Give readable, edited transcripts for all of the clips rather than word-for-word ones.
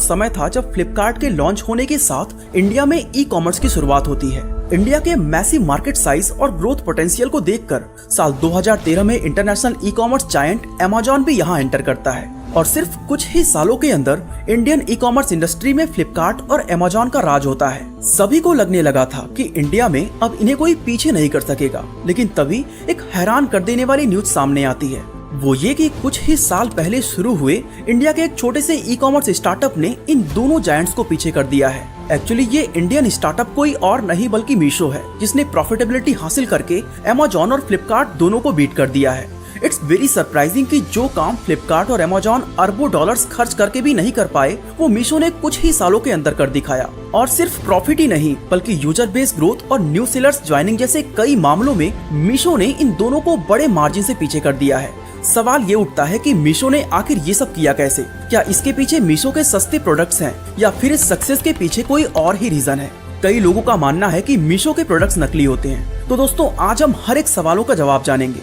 समय था जब फ्लिपकार्ट के लॉन्च होने के साथ इंडिया में ई कॉमर्स की शुरुआत होती है। इंडिया के मैसिव मार्केट साइज और ग्रोथ पोटेंशियल को देखकर साल 2013 में international e commerce giant Amazon भी यहाँ एंटर करता है और सिर्फ कुछ ही सालों के अंदर इंडियन ई कॉमर्स इंडस्ट्री में फ्लिपकार्ट और अमेज़न का राज होता है। सभी को लगने लगा था कि इंडिया में अब इन्हें कोई पीछे नहीं कर सकेगा, लेकिन तभी एक हैरान कर देने वाली न्यूज सामने आती है। वो ये कि कुछ ही साल पहले शुरू हुए इंडिया के एक छोटे से ई कॉमर्स स्टार्टअप ने इन दोनों जायंट्स को पीछे कर दिया है। एक्चुअली ये इंडियन स्टार्टअप कोई और नहीं बल्कि मीशो है, जिसने प्रॉफिटेबिलिटी हासिल करके अमेज़न और फ्लिपकार्ट दोनों को बीट कर दिया है। इट्स वेरी सरप्राइजिंग कि जो काम फ्लिपकार्ट और अमेज़न अरबों डॉलर्स खर्च करके भी नहीं कर पाए, वो मीशो ने कुछ ही सालों के अंदर कर दिखाया। और सिर्फ प्रॉफिट ही नहीं बल्कि यूजर बेस ग्रोथ और न्यू सेलर्स ज्वाइनिंग जैसे कई मामलों में मीशो ने इन दोनों को बड़े मार्जिन से पीछे कर दिया है। सवाल ये उठता है कि मीशो ने आखिर ये सब किया कैसे? क्या इसके पीछे मीशो के सस्ते प्रोडक्ट्स हैं या फिर इस सक्सेस के पीछे कोई और ही रीजन है? कई लोगों का मानना है कि मीशो के प्रोडक्ट्स नकली होते हैं। तो दोस्तों, आज हम हर एक सवालों का जवाब जानेंगे।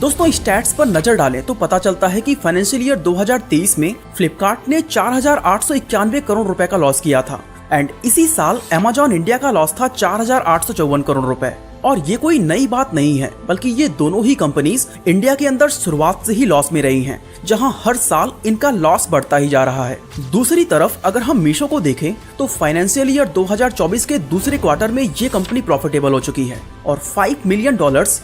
दोस्तों, स्टैट्स पर नजर डालें तो पता चलता है कि फाइनेंशियल ईयर 2023 में फ्लिपकार्ट ने 4,891 करोड़ रुपए का लॉस किया था एंड इसी साल अमेज़न इंडिया का लॉस था 4,854 करोड़ रुपए। और ये कोई नई बात नहीं है, बल्कि ये दोनों ही कंपनीज इंडिया के अंदर शुरुआत से ही लॉस में रही हैं, जहां हर साल इनका लॉस बढ़ता ही जा रहा है। दूसरी तरफ अगर हम मीशो को देखें तो फाइनेंशियल ईयर 2024 के दूसरे क्वार्टर में ये कंपनी प्रॉफिटेबल हो चुकी है और $5 मिलियन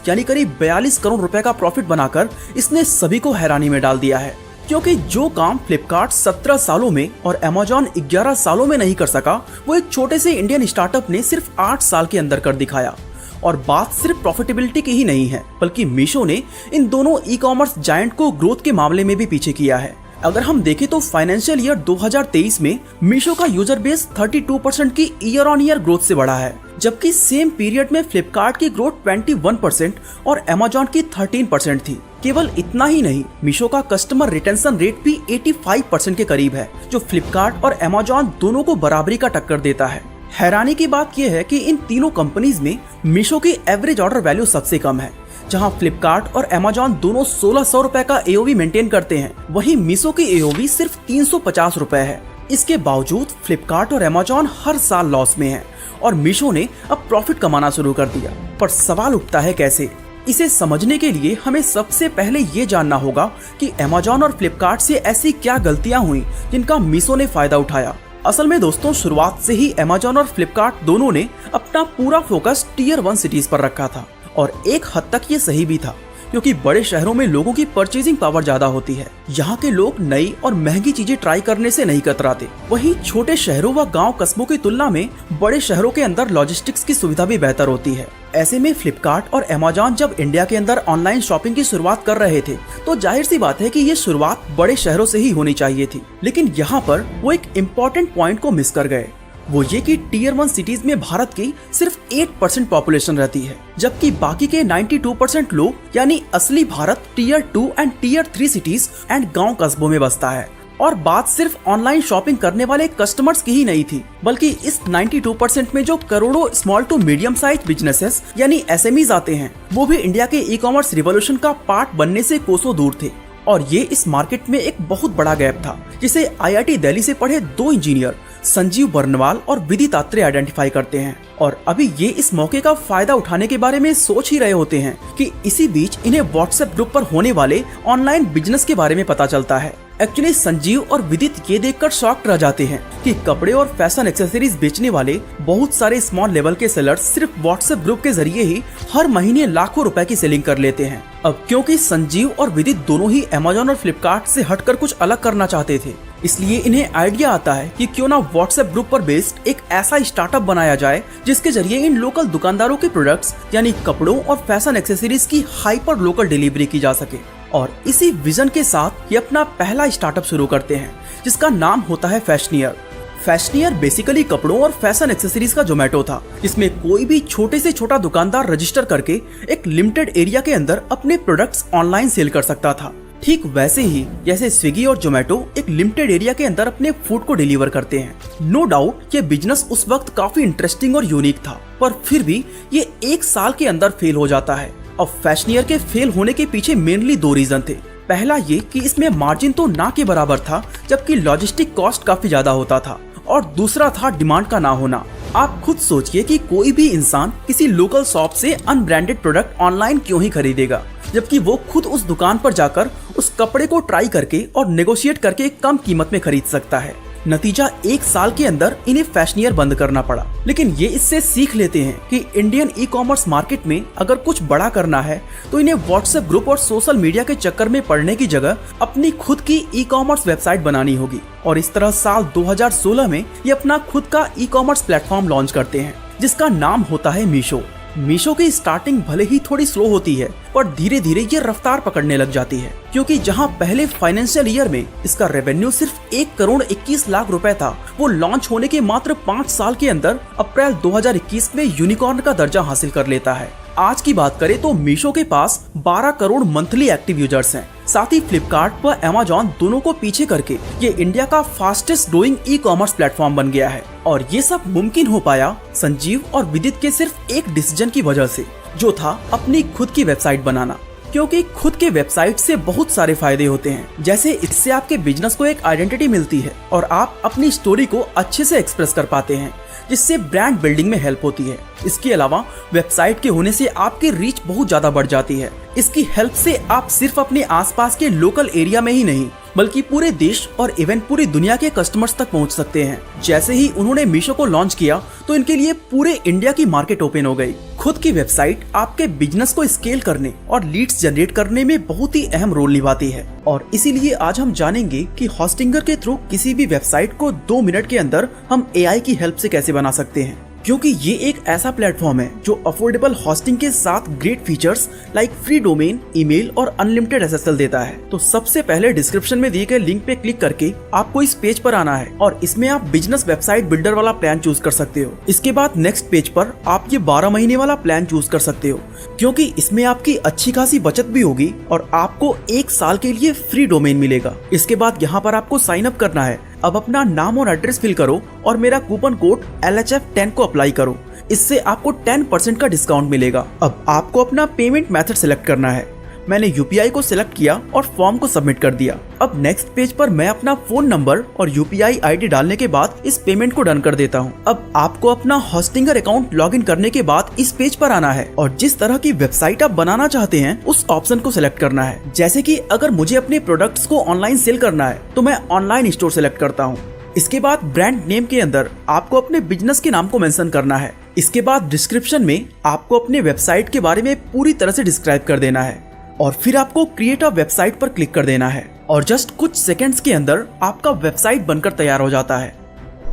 यानी करीब 42 करोड़ रुपए का प्रॉफिट बनाकर इसने सभी को हैरानी में डाल दिया है। क्योंकि जो काम फ्लिपकार्ट 17 सालों में और अमेज़न 11 सालों में नहीं कर सका, वो एक छोटे से इंडियन स्टार्टअप ने सिर्फ 8 साल के अंदर कर दिखाया। और बात सिर्फ प्रॉफिटेबिलिटी की ही नहीं है, बल्कि मीशो ने इन दोनों ई कॉमर्स जायंट को ग्रोथ के मामले में भी पीछे किया है। अगर हम देखें तो फाइनेंशियल ईयर 2023 में मीशो का यूजर बेस 32% की ईयर ऑन ईयर ग्रोथ से बढ़ा है, जबकि सेम पीरियड में फ्लिपकार्ट की ग्रोथ 21% और अमेज़न की 13% थी। केवल इतना ही नहीं, मीशो का कस्टमर रिटेंशन रेट भी 85% के करीब है, जो फ्लिपकार्ट और अमेज़न दोनों को बराबरी का टक्कर देता है। हैरानी की बात यह है कि इन तीनों कंपनीज में मीशो की एवरेज ऑर्डर वैल्यू सबसे कम है। जहां फ्लिपकार्ट और अमेज़न दोनों 1600 रुपए का एओवी मेंटेन करते हैं, वहीं मीशो की एओवी सिर्फ 350 रुपए है। इसके बावजूद फ्लिपकार्ट और अमेज़न हर साल लॉस में है और मीशो ने अब प्रॉफिट कमाना शुरू कर दिया। पर सवाल उठता है कैसे? इसे समझने के लिए हमें सबसे पहले ये जानना होगा कि अमेज़न और फ्लिपकार्ट से ऐसी क्या गलतियां हुई जिनका मीशो ने फायदा उठाया। असल में दोस्तों, शुरुआत से ही अमेज़न और फ्लिपकार्ट दोनों ने अपना पूरा फोकस टियर 1 सिटीज पर रखा था और एक हद तक ये सही भी था, क्योंकि बड़े शहरों में लोगों की परचेजिंग पावर ज्यादा होती है। यहाँ के लोग नई और महंगी चीजें ट्राई करने से नहीं कतराते। वहीं छोटे शहरों व गांव कस्बों की तुलना में बड़े शहरों के अंदर लॉजिस्टिक्स की सुविधा भी बेहतर होती है। ऐसे में फ्लिपकार्ट और अमेज़न जब इंडिया के अंदर ऑनलाइन शॉपिंग की शुरुआत कर रहे थे, तो जाहिर सी बात है कि ये शुरुआत बड़े शहरों से ही होनी चाहिए थी। लेकिन यहाँ पर वो एक इम्पोर्टेंट पॉइंट को मिस कर गए। वो ये कि टियर 1 सिटीज में भारत की सिर्फ 8% पॉपुलेशन रहती है, जबकि बाकी के 92% लोग यानी असली Bharat tier 2 and tier 3 cities and गांव कस्बों में बसता है। और बात सिर्फ ऑनलाइन शॉपिंग करने वाले कस्टमर्स की ही नहीं थी, बल्कि इस 92% में जो करोड़ों small to medium size businesses यानी एसएमईज आते हैं, वो भी इंडिया के ई कॉमर्स रिवॉल्यूशन का पार्ट बनने से कोसों दूर थे। और ये इस मार्केट में एक बहुत बड़ा गैप था, जिसे आईआईटी दिल्ली से पढ़े 2 इंजीनियर संजीव बर्नवाल और विदित आत्रे आइडेंटिफाई करते हैं। और अभी ये इस मौके का फायदा उठाने के बारे में सोच ही रहे होते हैं कि इसी बीच इन्हें व्हाट्सएप ग्रुप पर होने वाले ऑनलाइन बिजनेस के बारे में पता चलता है। एक्चुअली संजीव और विदित ये देखकर शॉक्ड रह जाते हैं कि कपड़े और फैशन एक्सेसरीज बेचने वाले बहुत सारे स्मॉल लेवल के सेलर्स सिर्फ व्हाट्सएप ग्रुप के जरिए ही हर महीने लाखों रुपए की सेलिंग कर लेते हैं। अब क्योंकि संजीव और विदित दोनों ही अमेज़न और फ्लिपकार्ट से हटकर कुछ अलग करना चाहते थे, इसलिए इन्हें आइडिया आता है कि क्यों ना व्हाट्सएप ग्रुप पर बेस्ड एक ऐसा स्टार्टअप बनाया जाए जिसके जरिए इन लोकल दुकानदारों के प्रोडक्ट्स यानी कपड़ों और फैशन एक्सेसरीज की हाइपर लोकल डिलीवरी की जा सके। और इसी विजन के साथ ये अपना पहला स्टार्टअप शुरू करते हैं, जिसका नाम होता है फैशनियर। फैशनियर बेसिकली कपड़ों और फैशन एक्सेसरीज का जोमेटो था, जिसमें कोई भी छोटे से छोटा दुकानदार रजिस्टर करके एक लिमिटेड एरिया के अंदर अपने प्रोडक्ट्स ऑनलाइन सेल कर सकता था। ठीक वैसे ही जैसे स्विगी और जोमेटो एक लिमिटेड एरिया के अंदर अपने फूड को डिलीवर करते हैं। नो डाउट ये बिजनेस उस वक्त काफी इंटरेस्टिंग और यूनिक था, पर फिर भी ये 1 साल के अंदर फेल हो जाता है। अब फैशनियर के फेल होने के पीछे मेनली 2 रीजन थे। पहला ये कि इसमें मार्जिन तो ना के बराबर था, जबकि लॉजिस्टिक कॉस्ट काफी ज्यादा होता था, और दूसरा था डिमांड का ना होना। आप खुद सोचिए कि कोई भी इंसान किसी लोकल शॉप से अनब्रांडेड प्रोडक्ट ऑनलाइन क्यों ही खरीदेगा, जबकि वो खुद उस दुकान पर जाकर उस कपड़े को ट्राई करके और नेगोशिएट करके कम कीमत में खरीद सकता है। नतीजा 1 साल के अंदर इन्हें फैशनियर बंद करना पड़ा। लेकिन ये इससे सीख लेते हैं कि इंडियन ई कॉमर्स मार्केट में अगर कुछ बड़ा करना है तो इन्हें व्हाट्सएप ग्रुप और सोशल मीडिया के चक्कर में पड़ने की जगह अपनी खुद की ई कॉमर्स वेबसाइट बनानी होगी। और इस तरह साल 2016 में ये अपना खुद का ई कॉमर्स प्लेटफॉर्म लॉन्च करते हैं, जिसका नाम होता है मीशो। मीशो की स्टार्टिंग भले ही थोड़ी स्लो होती है, पर धीरे धीरे ये रफ्तार पकड़ने लग जाती है, क्योंकि जहां पहले फाइनेंशियल ईयर में इसका रेवेन्यू सिर्फ 1 करोड़ 21 लाख रुपए था, वो लॉन्च होने के मात्र 5 साल के अंदर अप्रैल 2021 में यूनिकॉर्न का दर्जा हासिल कर लेता है। आज की बात करें तो मीशो के पास 12 करोड़ मंथली एक्टिव यूजर्स हैं। साथ ही फ्लिपकार्ट व अमेज़न दोनों को पीछे करके ये इंडिया का fastest growing e commerce platform बन गया है। और ये सब मुमकिन हो पाया संजीव और विदित के सिर्फ एक डिसीजन की वजह से, जो था अपनी खुद की वेबसाइट बनाना। क्योंकि खुद के वेबसाइट से बहुत सारे फायदे होते हैं, जैसे इससे आपके बिजनेस को एक आइडेंटिटी मिलती है और आप अपनी स्टोरी को अच्छे से एक्सप्रेस कर पाते हैं, जिससे ब्रांड बिल्डिंग में हेल्प होती है। इसके अलावा वेबसाइट के होने से आपकी रीच बहुत ज्यादा बढ़ जाती है। इसकी हेल्प से आप सिर्फ अपने आसपास के लोकल एरिया में ही नहीं, बल्कि पूरे देश और इवन पूरी दुनिया के कस्टमर्स तक पहुंच सकते हैं। जैसे ही उन्होंने मीशो को लॉन्च किया तो इनके लिए पूरे इंडिया की मार्केट ओपन हो गई। खुद की वेबसाइट आपके बिजनेस को स्केल करने और लीड्स जनरेट करने में बहुत ही अहम रोल निभाती है। और इसीलिए आज हम जानेंगे कि होस्टिंगर के थ्रू किसी भी वेबसाइट को 2 मिनट के अंदर हम AI की हेल्प से कैसे बना सकते हैं, क्योंकि ये एक ऐसा प्लेटफॉर्म है जो अफोर्डेबल होस्टिंग के साथ great features like free domain, email और अनलिमिटेड SSL देता है। तो सबसे पहले डिस्क्रिप्शन में दिए गए लिंक पे क्लिक करके आपको इस पेज पर आना है और इसमें आप बिजनेस वेबसाइट बिल्डर वाला प्लान चूज कर सकते हो। इसके बाद नेक्स्ट पेज पर आप ये 12 महीने वाला प्लान चूज कर सकते हो, क्योंकि इसमें आपकी अच्छी खासी बचत भी होगी और आपको 1 साल के लिए फ्री डोमेन मिलेगा। इसके बाद यहाँ पर आपको साइन अप करना है। अब अपना नाम और एड्रेस फिल करो और मेरा कूपन कोड LHF10 को अप्लाई करो। इससे आपको 10% का डिस्काउंट मिलेगा। अब आपको अपना पेमेंट मेथड सिलेक्ट करना है। मैंने UPI को सिलेक्ट किया और फॉर्म को सबमिट कर दिया। अब नेक्स्ट पेज पर मैं अपना फोन नंबर और UPI ID डालने के बाद इस पेमेंट को डन कर देता हूँ। अब आपको अपना होस्टिंगर अकाउंट लॉगिन करने के बाद इस पेज पर आना है और जिस तरह की वेबसाइट आप बनाना चाहते हैं उस ऑप्शन को सिलेक्ट करना है। जैसे कि अगर मुझे अपने प्रोडक्ट्स को ऑनलाइन सेल करना है तो मैं ऑनलाइन स्टोर सिलेक्ट करता हूँ। इसके बाद ब्रांड नेम के अंदर आपको अपने बिजनेस के नाम को मेंशन करना है। इसके बाद डिस्क्रिप्शन में आपको अपने वेबसाइट के बारे में पूरी तरह से डिस्क्राइब कर देना है और फिर आपको क्रिएट अ वेबसाइट पर क्लिक कर देना है और जस्ट कुछ सेकंड्स के अंदर आपका वेबसाइट बनकर तैयार हो जाता है।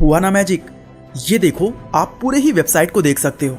हुआ ना मैजिक। ये देखो, आप पूरे ही वेबसाइट को देख सकते हो।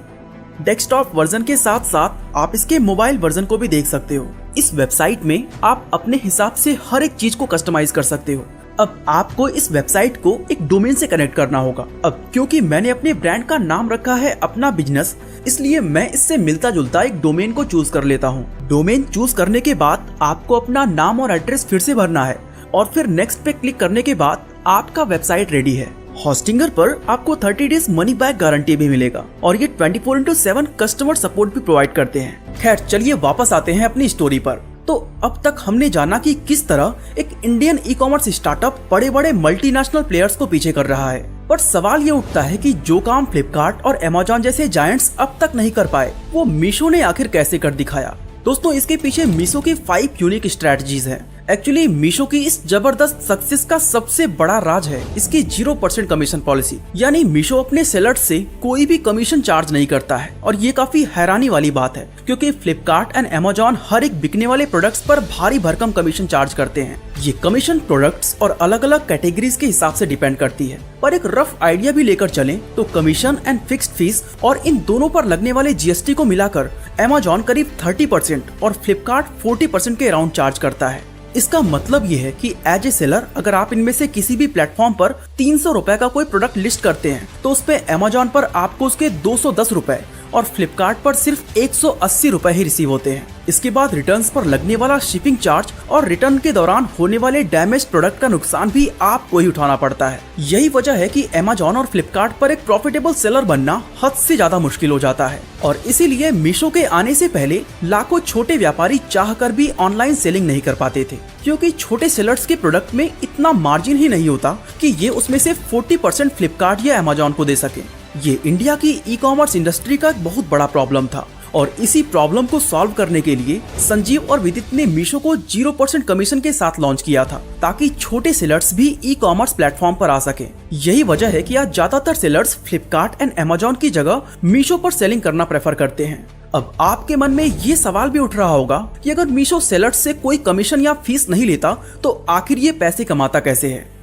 डेस्कटॉप वर्जन के साथ साथ आप इसके मोबाइल वर्जन को भी देख सकते हो। इस वेबसाइट में आप अपने हिसाब से हर एक चीज को कस्टमाइज कर सकते हो। अब आपको इस वेबसाइट को एक डोमेन से कनेक्ट करना होगा। अब क्योंकि मैंने अपने ब्रांड का नाम रखा है अपना बिजनेस, इसलिए मैं इससे मिलता जुलता एक डोमेन को चूज कर लेता हूँ। डोमेन चूज करने के बाद आपको अपना नाम और एड्रेस फिर से भरना है और फिर नेक्स्ट पे क्लिक करने के बाद आपका वेबसाइट रेडी है। होस्टिंगर पर आपको 30 डेज मनी बैक गारंटी भी मिलेगा और ये 24/7 कस्टमर सपोर्ट भी प्रोवाइड करते हैं। खैर चलिए वापस आते हैं अपनी स्टोरी पर। तो अब तक हमने जाना कि किस तरह एक इंडियन ई कॉमर्स स्टार्टअप बड़े बड़े मल्टीनेशनल प्लेयर्स को पीछे कर रहा है। पर सवाल ये उठता है कि जो काम फ्लिपकार्ट और अमेज़न जैसे जायंट्स अब तक नहीं कर पाए, वो मीशो ने आखिर कैसे कर दिखाया। दोस्तों, इसके पीछे मीशो की 5 यूनिक स्ट्रेटजीज हैं। एक्चुअली मीशो की इस जबरदस्त सक्सेस का सबसे बड़ा राज है इसकी 0% कमीशन पॉलिसी। यानी मीशो अपने सेलर्स से कोई भी कमीशन चार्ज नहीं करता है और ये काफी हैरानी वाली बात है, क्योंकि फ्लिपकार्ट एंड अमेज़न हर एक बिकने वाले प्रोडक्ट्स पर भारी भरकम कमीशन चार्ज करते हैं। ये कमीशन प्रोडक्ट्स और अलग अलग कैटेगरीज के हिसाब से डिपेंड करती है। पर एक रफ आइडिया भी लेकर चलें तो कमीशन एंड फिक्स्ड फीस और इन दोनों पर लगने वाले GST को मिलाकर अमेज़न करीब 30% और फ्लिपकार्ट 40% के अराउंड चार्ज करता है। इसका मतलब ये है कि एज ए सेलर अगर आप इनमें से किसी भी प्लेटफॉर्म पर 300 रुपए का कोई प्रोडक्ट लिस्ट करते हैं तो उस पे अमेज़न पर आपको उसके 210 रुपए और फ्लिपकार्ट पर सिर्फ 180 रुपए ही रिसीव होते हैं। इसके बाद रिटर्न्स पर लगने वाला शिपिंग चार्ज और रिटर्न के दौरान होने वाले डैमेज प्रोडक्ट का नुकसान भी आपको ही उठाना पड़ता है। यही वजह है कि अमेज़न और फ्लिपकार्ट पर एक प्रॉफिटेबल सेलर बनना हद से ज्यादा मुश्किल हो जाता है और इसीलिए मीशो के आने से पहले लाखों छोटे व्यापारी चाहकर भी ऑनलाइन सेलिंग नहीं कर पाते थे, क्योंकि छोटे सेलर्स के प्रोडक्ट में इतना मार्जिन ही नहीं होता कि ये उसमें से 40% फ्लिपकार्ट या अमेज़न को दे सके। ये इंडिया की ई कॉमर्स इंडस्ट्री का एक बहुत बड़ा प्रॉब्लम था और इसी प्रॉब्लम को सॉल्व करने के लिए संजीव और विदित ने मीशो को 0% कमीशन के साथ लॉन्च किया था, ताकि छोटे सेलर्स भी ई कॉमर्स प्लेटफॉर्म पर आ सके। यही वजह है कि आज ज्यादातर सेलर्स फ्लिपकार्ट एंड अमेज़न की जगह मीशो पर सेलिंग करना प्रेफर करते हैं। अब आपके मन में ये सवाल भी उठ रहा होगा कि अगर मीशो सेलर्स से कोई कमीशन या फीस नहीं लेता तो आखिर ये पैसे कमाता कैसे है?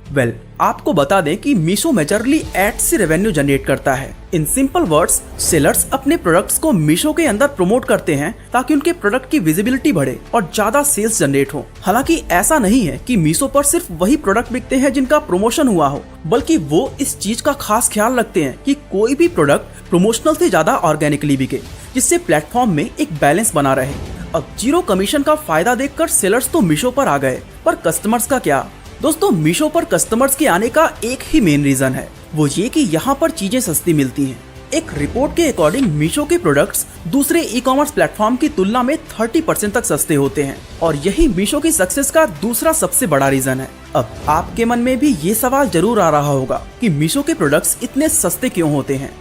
आपको बता दें कि मीशो मेजरली एड्स से रेवेन्यू जनरेट करता है। इन सिंपल वर्ड्स, सेलर्स अपने प्रोडक्ट्स को मीशो के अंदर प्रमोट करते हैं ताकि उनके प्रोडक्ट की विजिबिलिटी बढ़े और ज्यादा सेल्स जनरेट हो। हालांकि ऐसा नहीं है कि मीशो पर सिर्फ वही प्रोडक्ट बिकते हैं जिनका प्रमोशन हुआ हो, बल्कि वो इस चीज का खास ख्याल रखते हैं कि कोई भी प्रोडक्ट प्रमोशनल से ज्यादा ऑर्गेनिकली बिके, जिससे प्लेटफॉर्म में एक बैलेंस बना रहे। अब 0 कमीशन का फायदा देखकर सेलर्स तो मीशो पर आ गए, पर कस्टमर्स का क्या? दोस्तों, मीशो पर कस्टमर्स के आने का एक ही मेन रीजन है, वो ये कि यहाँ पर चीजें सस्ती मिलती हैं। एक रिपोर्ट के अकॉर्डिंग मीशो के प्रोडक्ट्स दूसरे ई कॉमर्स प्लेटफॉर्म की तुलना में 30% तक सस्ते होते हैं और यही मीशो की सक्सेस का दूसरा सबसे बड़ा रीजन है। अब आपके मन में भी ये सवाल जरूर आ रहा होगा कि मीशो के प्रोडक्ट्स इतने सस्ते क्यों होते हैं।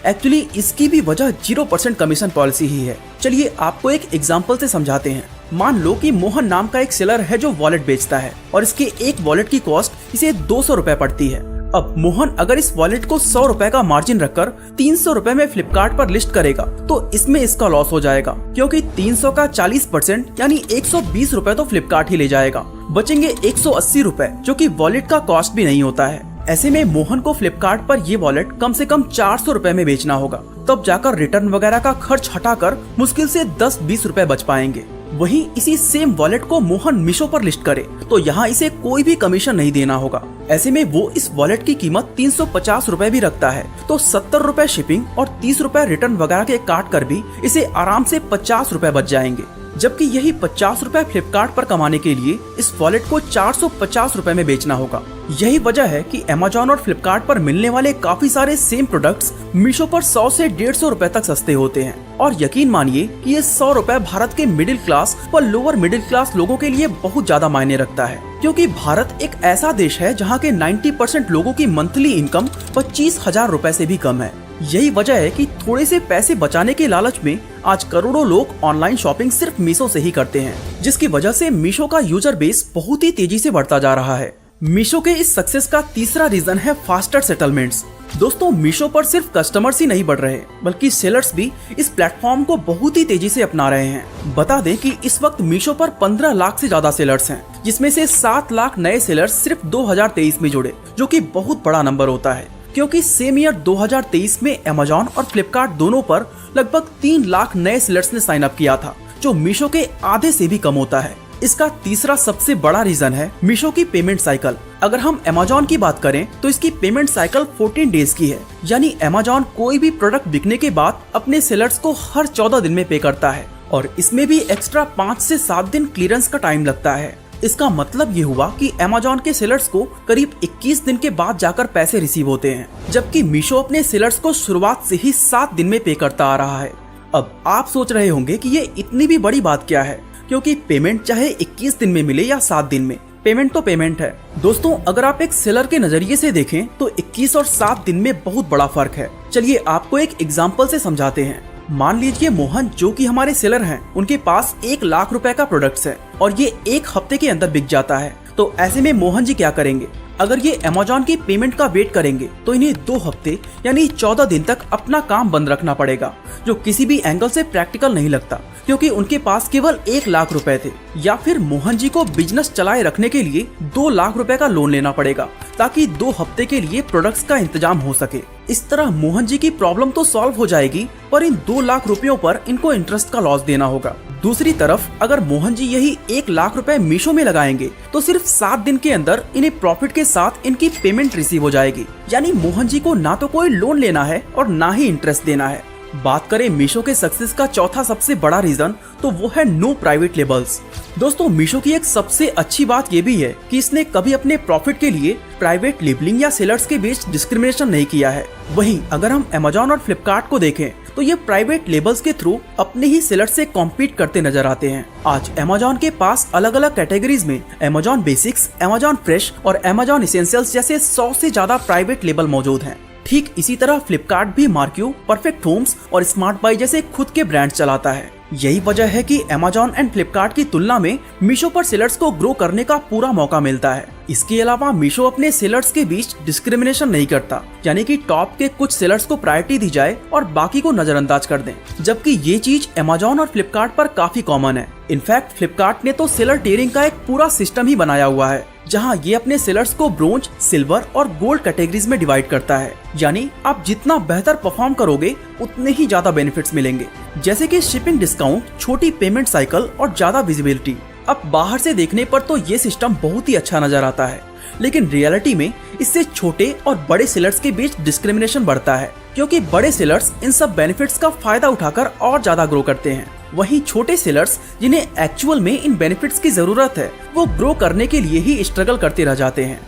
एक्चुअली इसकी भी वजह 0% कमीशन पॉलिसी ही है। चलिए आपको एक एग्जांपल से समझाते हैं। मान लो कि मोहन नाम का एक सेलर है जो वॉलेट बेचता है और इसके एक वॉलेट की कॉस्ट इसे 200 रुपए पड़ती है। अब मोहन अगर इस वॉलेट को 100 रुपए का मार्जिन रखकर 300 रुपए में फ्लिपकार्ट पर लिस्ट करेगा तो इसमें इसका लॉस हो जाएगा, क्योंकि 300 का 40% यानी 120 रुपए तो फ्लिपकार्ट ही ले जाएगा। बचेंगे 180 रुपए जो कि वॉलेट का कॉस्ट भी नहीं होता है। ऐसे में मोहन को फ्लिपकार्ट पर ये वॉलेट कम से कम 400 रुपए में बेचना होगा, तब जाकर रिटर्न वगैरह का खर्च हटाकर मुश्किल से 10-20 रुपए बच पाएंगे। वहीं इसी सेम वॉलेट को मोहन मीशो पर लिस्ट करे तो यहाँ इसे कोई भी कमीशन नहीं देना होगा। ऐसे में वो इस वॉलेट की कीमत 350 रुपए भी रखता है तो 70 रुपए शिपिंग और 30 रुपए रिटर्न वगैरह के काट कर भी इसे आराम से 50 रुपए बच जाएंगे। जबकि यही 50 रुपए फ्लिपकार्ट पर कमाने के लिए इस वॉलेट को 450 रुपए में बेचना होगा। यही वजह है कि अमेज़न और फ्लिपकार्ट पर मिलने वाले काफी सारे सेम प्रोडक्ट्स मीशो पर 100 से 150 रुपए तक सस्ते होते हैं। और यकीन मानिए कि ये 100 रुपए भारत के मिडिल क्लास व लोअर मिडिल क्लास लोगों के लिए बहुत ज्यादा मायने रखता है, क्योंकि भारत एक ऐसा देश है जहाँ के 90% लोगों की मंथली इनकम 25,000 रुपए से भी कम है। यही वजह है कि थोड़े से पैसे बचाने के लालच में आज करोड़ों लोग ऑनलाइन शॉपिंग सिर्फ मीशो से ही करते हैं, जिसकी वजह से मीशो का यूजर बेस बहुत ही तेजी से बढ़ता जा रहा है। मीशो के इस सक्सेस का तीसरा रीजन है फास्टर सेटलमेंट्स। दोस्तों, मीशो पर सिर्फ कस्टमर्स ही नहीं बढ़ रहे, बल्कि सेलर्स भी इस प्लेटफॉर्म को बहुत ही तेजी से अपना रहे हैं। बता दें कि इस वक्त मीशो पर 15 लाख से ज्यादा सेलर्स हैं, जिसमें से 7 लाख नए सेलर्स सिर्फ 2023 में जुड़े, जो कि बहुत बड़ा नंबर होता है, क्योंकि सेम ईयर 2023 में अमेज़न और फ्लिपकार्ट दोनों पर लगभग 3 लाख नए सेलर्स ने साइन अप किया था, जो मीशो के आधे से भी कम होता है। इसका तीसरा सबसे बड़ा रीजन है मीशो की पेमेंट साइकिल। अगर हम अमेज़न की बात करें तो इसकी पेमेंट साइकिल 14 डेज की है, यानी अमेज़न कोई भी प्रोडक्ट बिकने के बाद अपने सेलर्स को हर 14 दिन में पे करता है और इसमें भी एक्स्ट्रा 5 से 7 दिन क्लियरेंस का टाइम लगता है। इसका मतलब ये हुआ कि अमेज़न के सेलर्स को करीब 21 दिन के बाद जाकर पैसे रिसीव होते हैं, जबकि मीशो अपने सेलर्स को शुरुआत से ही 7 दिन में पे करता आ रहा है। अब आप सोच रहे होंगे कि ये इतनी भी बड़ी बात क्या है, क्योंकि पेमेंट चाहे 21 दिन में मिले या 7 दिन में, पेमेंट तो पेमेंट है। दोस्तों, अगर आप एक सेलर के नजरिए से देखें तो 21 और 7 दिन में बहुत बड़ा फर्क है। चलिए आपको एक एग्जांपल से समझाते हैं। मान लीजिए मोहन, जो कि हमारे सेलर हैं, उनके पास 1 लाख रुपए का प्रोडक्ट्स है और ये 1 हफ्ते के अंदर बिक जाता है। तो ऐसे में मोहन जी क्या करेंगे? अगर ये अमेज़न की पेमेंट का वेट करेंगे तो इन्हें 2 हफ्ते यानी 14 दिन तक अपना काम बंद रखना पड़ेगा, जो किसी भी एंगल से प्रैक्टिकल नहीं लगता, क्योंकि उनके पास केवल 1 लाख रुपए थे। या फिर मोहन जी को बिजनेस चलाए रखने के लिए 2 लाख रुपए का लोन लेना पड़ेगा, ताकि 2 हफ्ते के लिए प्रोडक्ट्स का इंतजाम हो सके। इस तरह मोहन जी की प्रॉब्लम तो सॉल्व हो जाएगी, पर इन 2 लाख रुपयों पर इनको इंटरेस्ट का लॉस देना होगा। दूसरी तरफ अगर मोहन जी यही 1 लाख रुपए मीशो में लगाएंगे तो सिर्फ 7 दिन के अंदर इन्हें प्रॉफिट के साथ इनकी पेमेंट रिसीव हो जाएगी। यानी मोहन जी को ना तो कोई लोन लेना है और ना ही इंटरेस्ट देना है। बात करें मीशो के सक्सेस का चौथा सबसे बड़ा रीजन तो वो है नो प्राइवेट लेबल्स। दोस्तों मीशो की एक सबसे अच्छी बात ये भी है कि इसने कभी अपने प्रॉफिट के लिए प्राइवेट लेबलिंग या सेलर्स के बीच डिस्क्रिमिनेशन नहीं किया है। वहीं अगर हम अमेजॉन और फ्लिपकार्ट को देखें तो ये प्राइवेट लेबल्स के थ्रू अपने ही सेलर से कॉम्पीट करते नजर आते हैं। आज अमेजॉन के पास अलग अलग कैटेगरीज में अमेजॉन बेसिक्स, अमेजॉन फ्रेश और अमेजॉन एसेंशियल्स जैसे 100 से ज्यादा प्राइवेट लेबल मौजूद हैं। ठीक इसी तरह फ्लिपकार्ट भी मार्क्यू, परफेक्ट होम्स और स्मार्ट बाई जैसे खुद के ब्रांड चलाता है। यही वजह है कि अमेजॉन एंड फ्लिपकार्ट की तुलना में मीशो पर सेलर्स को ग्रो करने का पूरा मौका मिलता है। इसके अलावा मीशो अपने सेलर्स के बीच डिस्क्रिमिनेशन नहीं करता, यानी कि टॉप के कुछ सेलर्स को प्रायोरिटी दी जाए और बाकी को नजरअंदाज कर दें, जबकि ये चीज अमेजॉन और फ्लिपकार्ट पर काफी कॉमन है। इनफैक्ट फ्लिपकार्ट ने तो सेलर टियरिंग का एक पूरा सिस्टम ही बनाया हुआ है, जहां ये अपने सेलर्स को ब्रोंज, सिल्वर और गोल्ड कैटेगरीज में डिवाइड करता है। यानी आप जितना बेहतर परफॉर्म करोगे उतने ही ज्यादा बेनिफिट्स मिलेंगे, जैसे कि शिपिंग डिस्काउंट, छोटी पेमेंट साइकिल और ज्यादा विजिबिलिटी। अब बाहर से देखने पर तो ये सिस्टम बहुत ही अच्छा नजर आता है, लेकिन रियलिटी में इससे छोटे और बड़े सेलर्स के बीच डिस्क्रिमिनेशन बढ़ता है, क्योंकि बड़े सेलर्स इन सब बेनिफिट्स का फायदा उठाकर और ज्यादा ग्रो करते हैं। वहीं छोटे सेलर्स जिन्हें एक्चुअल में इन बेनिफिट्स की जरूरत है, वो ग्रो करने के लिए ही स्ट्रगल करते रह जाते हैं।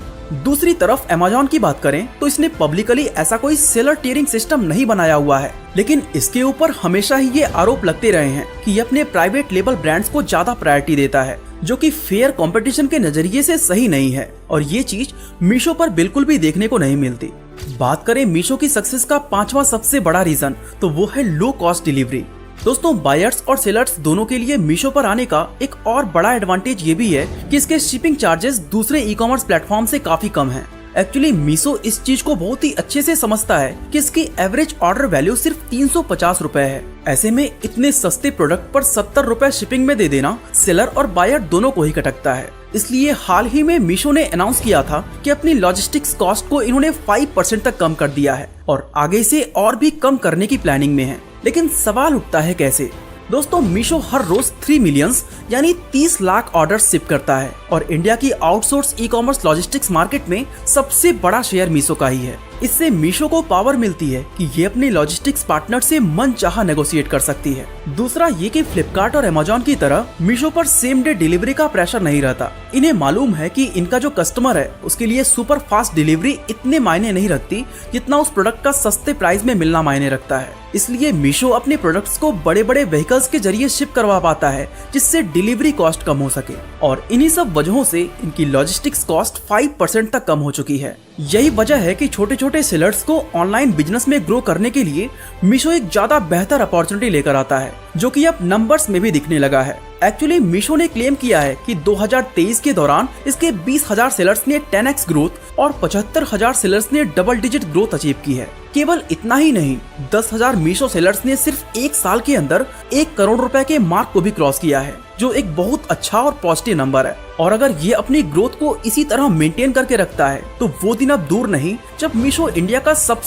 दूसरी तरफ अमेजॉन की बात करें तो इसने पब्लिकली ऐसा कोई सेलर टियरिंग सिस्टम नहीं बनाया हुआ है, लेकिन इसके ऊपर हमेशा ही ये आरोप लगते रहे हैं कि ये अपने प्राइवेट लेबल ब्रांड्स को ज्यादा प्रायोरिटी देता है, जो कि फेयर कंपटीशन के नजरिए से सही नहीं है और ये चीज मीशो पर बिल्कुल भी देखने को नहीं मिलती। बात करें मीशो की सक्सेस का पांचवा सबसे बड़ा रीजन तो वो है लो कॉस्ट डिलीवरी। दोस्तों बायर्स और सेलर्स दोनों के लिए मीशो पर आने का एक और बड़ा एडवांटेज ये भी है कि इसके शिपिंग चार्जेस दूसरे ई कॉमर्स प्लेटफॉर्म से काफी कम हैं। एक्चुअली मीशो इस चीज को बहुत ही अच्छे से समझता है कि इसकी एवरेज ऑर्डर वैल्यू सिर्फ 350 रुपए है। ऐसे में इतने सस्ते प्रोडक्ट पर 70 रुपए शिपिंग में दे देना सेलर और बायर दोनों को ही खटकता है। इसलिए हाल ही में मीशो ने अनाउंस किया था कि अपनी लॉजिस्टिक्स कॉस्ट को इन्होंने 5% तक कम कर दिया है और आगे से और भी कम करने की प्लानिंग में है। लेकिन सवाल उठता है कैसे? दोस्तों मीशो हर रोज 3 मिलियन यानी 30 लाख ऑर्डर शिप करता है और इंडिया की outsource e commerce logistics market में सबसे बड़ा शेयर मीशो का ही है। इससे मीशो को पावर मिलती है कि ये अपने लॉजिस्टिक्स पार्टनर से मनचाहा नेगोशिएट कर सकती है। दूसरा ये कि फ्लिपकार्ट और अमेजॉन की तरह मीशो पर सेम डे डिलीवरी का प्रेशर नहीं रहता। इन्हें मालूम है कि इनका जो कस्टमर है उसके लिए सुपर फास्ट डिलीवरी इतने मायने नहीं रखती जितना उस प्रोडक्ट का सस्ते प्राइस में मिलना मायने रखता है। इसलिए मीशो अपने प्रोडक्ट्स को बड़े बड़े व्हीकल्स के जरिए शिप करवा पाता है, जिससे डिलीवरी कॉस्ट कम हो सके और इन्हीं सब वजहों से इनकी लॉजिस्टिक्स कॉस्ट 5% तक कम हो चुकी है। यही वजह है कि छोटे छोटे सेलर्स को ऑनलाइन बिजनेस में ग्रो करने के लिए मीशो एक ज्यादा बेहतर अपॉर्चुनिटी लेकर आता है, जो कि अब नंबर्स में भी दिखने लगा है। एक्चुअली मीशो ने क्लेम किया है कि 2023 के दौरान इसके 20,000 सेलर्स ने 10x ग्रोथ और 75,000 सेलर्स ने डबल डिजिट ग्रोथ अचीव की है। केवल इतना ही नहीं, 10,000 मीशो सेलर्स ने सिर्फ एक साल के अंदर 1 करोड़ रुपए के मार्क को भी क्रॉस किया है, जो एक बहुत अच्छा और पॉजिटिव नंबर है। और अगर ये अपनी ग्रोथ को इसी तरह मेंटेन करके रखता है तो वो दिन अब दूर नहीं जब मीशो इंडिया का सबसे